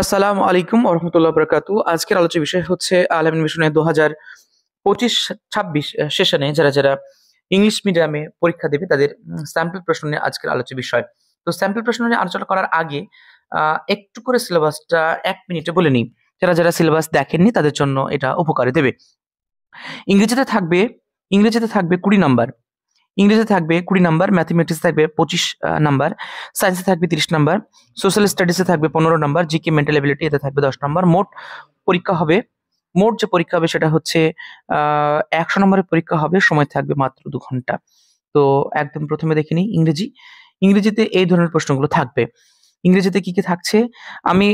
আসসালামু আলাইকুম ওরহমতুল্লাহ বরকাতু। আজকের আলোচ্য বিষয় হচ্ছে আল-আমিন মিশনের 2025-26 সেশনে যারা ইংলিশ মিডিয়ামে পরীক্ষা দেবে তাদের স্যাম্পল প্রশ্ন নিয়ে আজকের আলোচ্য বিষয়। তো স্যাম্পল প্রশ্ন নিয়ে আলোচনা করার আগে একটু করে সিলেবাসটা 1 মিনিটে বলে নিই। যারা সিলেবাস দেখেননি তাদের জন্য এটা উপকারে দেবে। ইংরেজিতে থাকবে ইংরেজিতে থাকবে 20 নাম্বার, ইংরেজিতে থাকবে 20 নাম্বার, ম্যাথমেটিক্স থাকবে 25 নাম্বার, সায়েন্সে থাকবে 30 নাম্বার, সোশ্যাল স্টাডিজে থাকবে 15 নাম্বার, জিকে মেন্টাল এবিলিটি এতে থাকবে 10 নাম্বার। পরীক্ষা হবে মোট যে পরীক্ষা হবে সেটা হচ্ছে 100 নম্বরের পরীক্ষা হবে, সময় থাকবে মাত্র 2 ঘন্টা। তো একদম প্রথমে দেখে নিই ইংরেজিতে এই ধরনের প্রশ্নগুলো থাকবে। ইংরেজিতে কি কি থাকছে আমি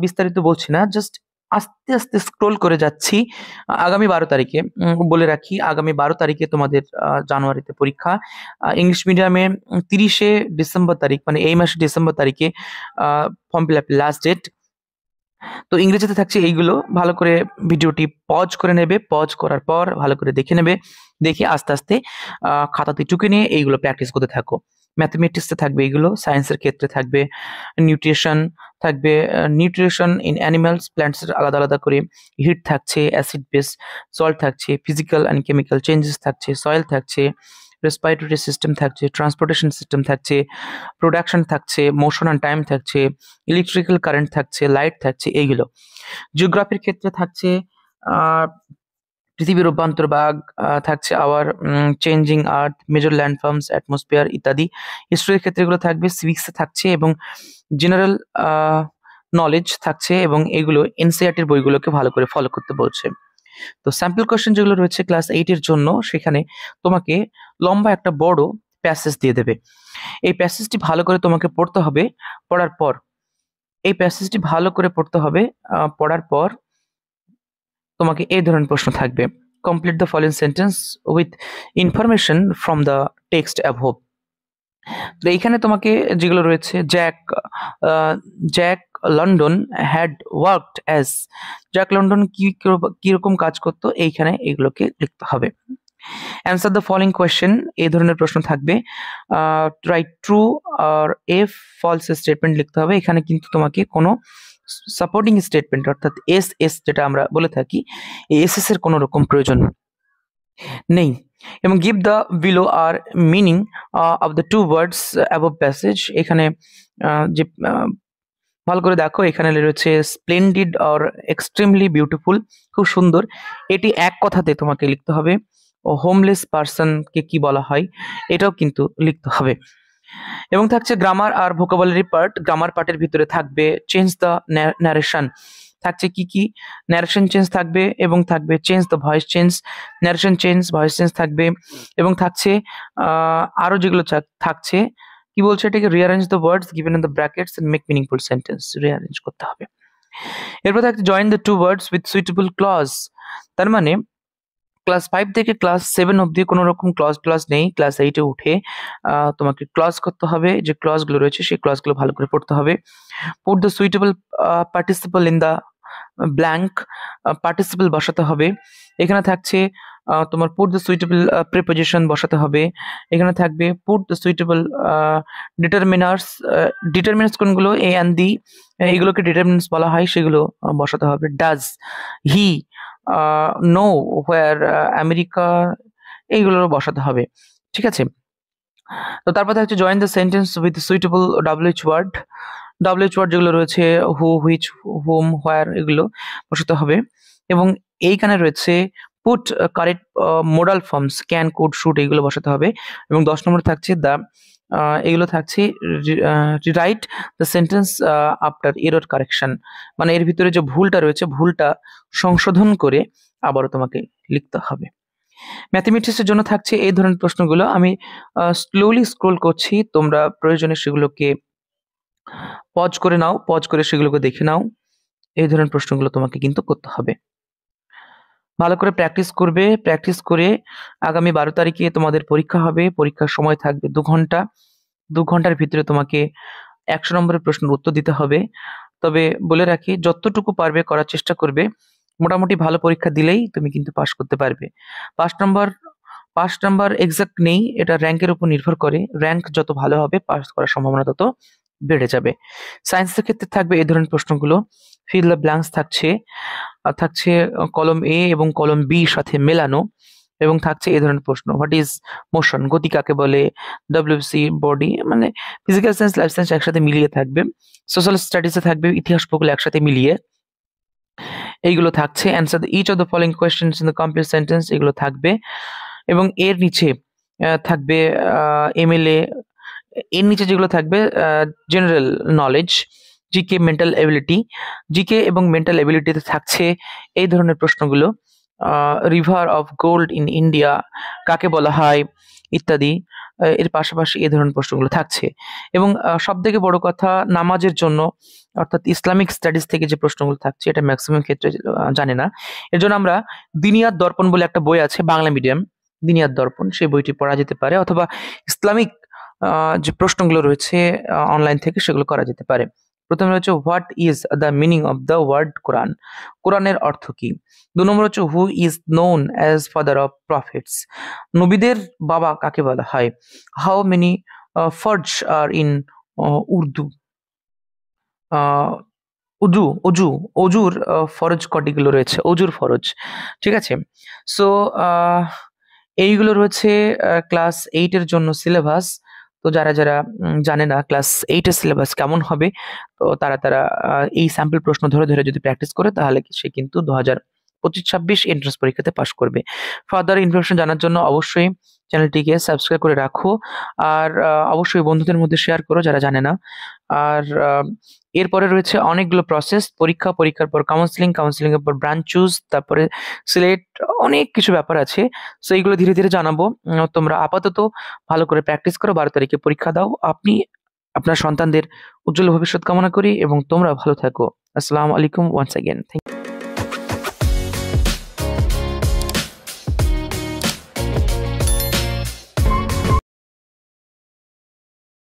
বিস্তারিত বলছি না, জাস্ট আস্তে আস্তে স্ক্রোল করে যাচ্ছি। আগামী 12 তারিখে বলে রাখি, আগামী 12 তারিখে তোমাদের জানুয়ারিতে পরীক্ষা। ইংলিশ মিডিয়ামে 30শে ডিসেম্বর তারিখ, মানে এই মাসে ডিসেম্বর তারিখে form fill up last date. তো ইংরেজিতে থাকছে এইগুলো, ভালো করে ভিডিওটি পজ করে নেবে, পজ করার পর ভালো করে দেখে নেবে, দেখে আস্তে আস্তে খাতাতে টুকে নিয়ে এইগুলো প্র্যাকটিস করতে থাকো। ম্যাথমেটিক্সে থাকবে এইগুলো, সায়েন্সের ক্ষেত্রে থাকবে নিউট্রিশন, থাকবে নিউট্রিশন ইন অ্যানিমালস প্ল্যান্টসের আলাদা আলাদা করে, হিট থাকছে, অ্যাসিড বেস সল্ট থাকছে, ফিজিক্যাল অ্যান্ড কেমিক্যাল চেঞ্জেস থাকছে, সয়েল থাকছে, রেসপিরেটরি সিস্টেম থাকছে, ট্রান্সপোর্টেশন সিস্টেম থাকছে, প্রোডাকশন থাকছে, মোশন অ্যান্ড টাইম থাকছে, ইলেকট্রিক্যাল কারেন্ট থাকছে, লাইট থাকছে, এইগুলো। জিওগ্রাফির ক্ষেত্রে থাকছে পৃথিবীর অভ্যন্তর ভাগ, থাকছে আওয়ার চেঞ্জিং আর্থ, মেজর ল্যান্ডফর্মস, অ্যাটমসফিয়ার ইত্যাদি। হিস্ট্রির ক্ষেত্রে এগুলো থাকবে, সিভিক্সে থাকছে এবং জেনারেল নলেজ থাকছে, এবং এগুলো এনসিইআরটির বইগুলোকে ভালো করে ফলো করতে বলছে। তো স্যাম্পল কোশ্চেন যেগুলো রয়েছে ক্লাস 8 এর জন্য, সেখানে তোমাকে লম্বা একটা বড় প্যাসেজ দিয়ে দেবে। এই প্যাসেজটি ভালো করে তোমাকে পড়তে হবে। পড়ার পর এই প্যাসেজটি ভালো করে পড়তে হবে। পড়ার পর তোমাকে এই ধরনের প্রশ্ন থাকবে: complete the following sentence with information from the text above. তো এইখানে তোমাকে যেগুলো রয়েছে, Jack London had worked as, Jack London কিরকম কাজ করতো, এইখানে এগুলোকে লিখতে হবে। অ্যান্সার দ্য ফলোইং কোয়েশ্চেন, এই ধরনের প্রশ্ন থাকবে। রাইট ট্রু আর এফ ফলস স্টেটমেন্ট লিখতে হবে। এখানে কিন্তু তোমাকে কোনো সাপোর্টিং স্টেটমেন্ট অর্থাৎ এস যেটা আমরা বলে থাকি, এই এস এর কোনো রকম প্রয়োজন নেই। এবং গিভ দ্য বিলো আর meaning of the two words above passage. এখানে যে ভালো করে দেখো, এখানে রয়েছে স্প্লেন্ডিড আর এক্সট্রিমলি বিউটিফুল, খুব সুন্দর, এটি এক কথাতে তোমাকে লিখতে হবে। ও হোমলেস পার্সনকে কি বলা হয়, এটাও কিন্তু লিখতে হবে। এবং থাকছে গ্রামার আর ভোকাবুলারি পার্ট। গ্রামার পার্টের ভিতরে থাকবে চেঞ্জ দ্য ন্যারেশন, থাকছে কি কি ন্যারেশন চেঞ্জ থাকবে, এবং থাকবে change the voice change, narration change, voice change থাকবে। এবং থাকছে আরো যেগুলো থাকছে, কি বলছে এটাকে, rearrange the words given in the brackets and make meaningful sentence, rearrange করতে হবে। এরপর থাকছে join the two words with suitable clause. তার মানে ক্লাস 5 থেকে ক্লাস 7 অবধি কোনো রকম ক্লজ নেই, ক্লাস 8-এ উঠে তোমাকে ক্লজ করতে হবে। যে ক্লজগুলো রয়েছে সেই ক্লজগুলো ভালো করে পড়তে হবে। Put the suitable participle in the blank, participle বসাতে হবে। এখানে থাকছে তোমার পুট দ্য সুইটেবল প্রিপোজিশন বসাতে হবে। এখানে থাকবে put the suitable determiners, determiners কোনগুলো, এ অ্যান্ড দি, এগুলোকে ডিটারমিনার্স বলা হয়, সেগুলো বসাতে হবে। Does he know where America, এইগুলো বসাতে হবে, ঠিক আছে। তো তারপর থাকছে join the sentence with suitable WH word. WH word যেগুলো রয়েছে, হু, হুইচ, হোম, হোয়ার, এগুলো বসাতে হবে। এবং এইখানে রয়েছে put correct modal forms, can, could, should, এগুলো বসাতে হবে। এবং 10 নম্বরে থাকছে দ্য, এগুলো থাকছে write the sentence after error correction, মানে এর ভিতরে যে ভুলটা রয়েছে ভুলটা সংশোধন করে আবারও তোমাকে লিখতে হবে। ম্যাথমেটিক্সের জন্য থাকছে এই ধরনের প্রশ্নগুলো। আমি স্লোলি স্ক্রোল করছি, তোমরা প্রয়োজনে সেগুলোকে পজ করে নাও, পজ করে সেগুলোকে দেখে নাও। এই ধরনের প্রশ্নগুলো তোমাকে কিন্তু করতে হবে। ভালো করে প্র্যাকটিস করবে, প্র্যাকটিস করে আগামী 12 তারিখে তোমাদের পরীক্ষা হবে। পরীক্ষার সময় থাকবে 2 ঘন্টা। 2 ঘন্টার ভিতরে তোমাকে 100 নম্বরের প্রশ্নের উত্তর দিতে হবে। তবে বলে রাখি, যতটুকু পারবে করার চেষ্টা করবে। মোটামুটি ভালো পরীক্ষা দিলেই তুমি কিন্তু পাশ করতে পারবে। পাঁচ নাম্বার পাঁচ নাম্বার এক্সাক্ট নেই, এটা র্যাঙ্কের উপর নির্ভর করে। র্যাঙ্ক যত ভালো হবে পাস করার সম্ভাবনা তত বেড়ে যাবে। সায়েন্সের ক্ষেত্রে থাকবে এই ধরনের প্রশ্নগুলো। ফিল দ্য ব্ল্যাঙ্কস থাকছে কলম এ এবং কলম বি সাথে মেলানো, এবং থাকছে এই ধরনের প্রশ্ন, হোয়াট ইজ মোশন, গতি কাকে বলে, ডব্লিউসি বডি, মানে ফিজিক্যাল সায়েন্স লাইফ সায়েন্স একসাথে মিলিয়ে থাকবে। সোশ্যাল স্টাডিজে থাকবে ইতিহাস ভূগোল একসাথে মিলিয়ে, এইগুলো থাকছে। Answer each of the following questions in the complete sentence, এগুলো থাকবে। এবং এর নিচে থাকবে এমএলএ, এর নিচে যেগুলো থাকবে general knowledge, GK, mental ability. GK এবং মেন্টাল এবিলিটিতে থাকছে এই ধরনের প্রশ্নগুলো, river of gold in India কাকে বলা হয় ইত্যাদি। এর পাশাপাশি এই ধরনের প্রশ্নগুলো থাকছে। এবং সব থেকে বড় কথা, নামাজের জন্য অর্থাৎ ইসলামিক স্টাডিজ থেকে যে প্রশ্নগুলো থাকছে এটা ম্যাক্সিমাম ক্ষেত্রে জানে না। এর জন্য আমরা দিনিয়াত দর্পণ বলে একটা বই আছে বাংলা মিডিয়াম, দিনিয়াত দর্পণ, সেই বইটি পড়া যেতে পারে, অথবা ইসলামিক যে প্রশ্নগুলো রয়েছে অনলাইন থেকে সেগুলো করা যেতে পারে। প্রথমে হচ্ছে what is the meaning of the word Quran, কোরআনের অর্থ কি। 2 নম্বর হচ্ছে who is known as father of prophets, নবীদের বাবা কাকে বলা হয়। হাউ মেনি ফর্জ আর ইন উর্দু, উজু অজু অজুর ফরজ কটিগুলো রয়েছে, অজুর ফরজ, ঠিক আছে। সো এইগুলো রয়েছে ক্লাস 8 এর জন্য সিলেবাস। তো যারা যারা জানে না ক্লাস 8 এর সিলেবাস কেমন হবে, তো তারা এই স্যাম্পল প্রশ্ন ধরে ধরে যদি প্র্যাকটিস করে তাহলে সে কিন্তু 2025-26 এন্ট্রান্স পরীক্ষাতে পাশ করবে। ফার্দার ইনফরমেশন জানার জন্য অবশ্যই চ্যানেলটিকে সাবস্ক্রাইব করে রাখো, আর অবশ্যই বন্ধুদের মধ্যে শেয়ার করো যারা জানে না। আর এরপরে রয়েছে অনেকগুলো প্রসেস, পরীক্ষার পর কাউন্সিলিং, এর পর ব্রাঞ্চ চুজ, তারপরে সিলেক্ট, অনেক কিছু ব্যাপার আছে। সো এইগুলো ধীরে ধীরে জানাবো। তোমরা আপাতত ভালো করে প্র্যাকটিস করো, 12 তারিখে পরীক্ষা দাও। আপনি আপনার সন্তানদের উজ্জ্বল ভবিষ্যৎ কামনা করি এবং তোমরা ভালো থাকো। আসসালামু আলাইকুম ওয়ান্স অ্যাগেন। Thank you.